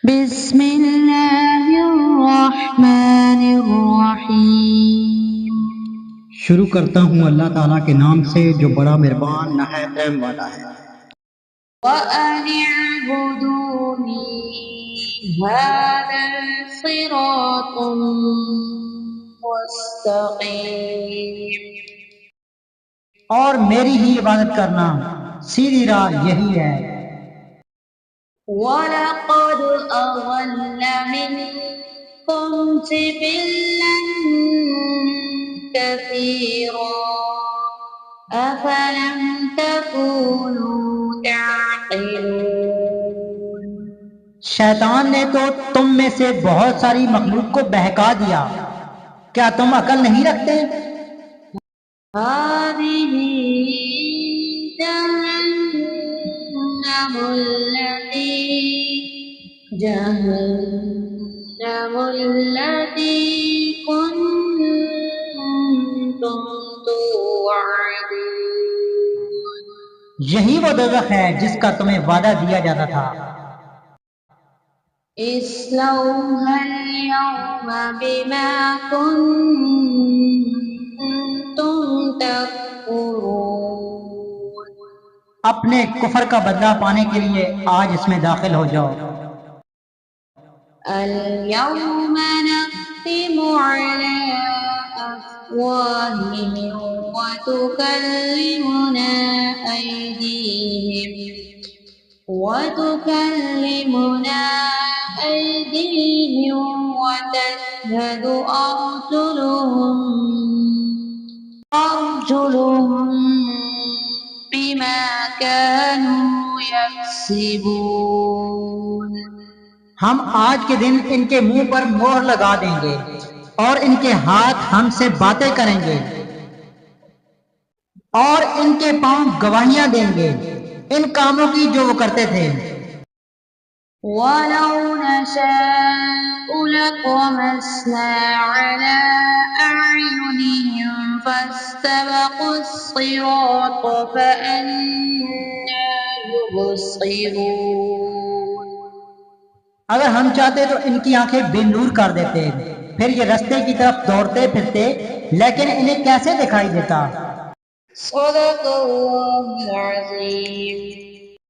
بسم اللہ الرحمن الرحیم۔ شروع کرتا ہوں اللہ تعالیٰ کے نام سے جو بڑا مہربان نہایت رحم والا ہے۔ وَأَنِ اعْبُدُونِي هَذَا صِرَاطٌ مُسْتَقِيمٌ۔ اور میری ہی عبادت کرنا، سیدھی راہ یہی ہے۔ وَلَقَدْ أَضَلَّ مِنكُمْ جِبِلًّا كَثِيرًا أَفَلَمْ تَكُونُوا تعقلون۔ شیطان نے تو تم میں سے بہت ساری مخلوق کو بہکا دیا، کیا تم عقل نہیں رکھتے؟ هذه جهنم التي كنتم توعدون۔ یہی وہ دوزخ ہے جس کا تمہیں وعدہ دیا جاتا تھا۔ اصلوها اليوم بما كنتم تكفرون۔ اپنے کفر کا بدلہ پانے کے لیے آج اس میں داخل ہو جاؤ۔ اليوم نختم على أفواههم وتكلمنا أيديهم وتشهد أرجلهم بما كانوا يكسبون۔ ہم آج کے دن ان کے منہ پر مہر لگا دیں گے اور ان کے ہاتھ ہم سے باتیں کریں گے اور ان کے پاؤں گواہیاں دیں گے ان کاموں کی جو وہ کرتے تھے۔ وَلَوْ نَشَاءُ لَطَمَسْنَا عَلَىٰ أَعْيُنِهِمْ فَاسْتَبَقُوا الصِّرَاطَ فَأَنَّىٰ يُبْصِرُونَ۔ اگر ہم چاہتے تو ان کی آنکھیں بے نور کر دیتے، پھر یہ رستے کی طرف دوڑتے پھرتے، لیکن انہیں کیسے دکھائی دیتا؟ صدق اللہ العظیم۔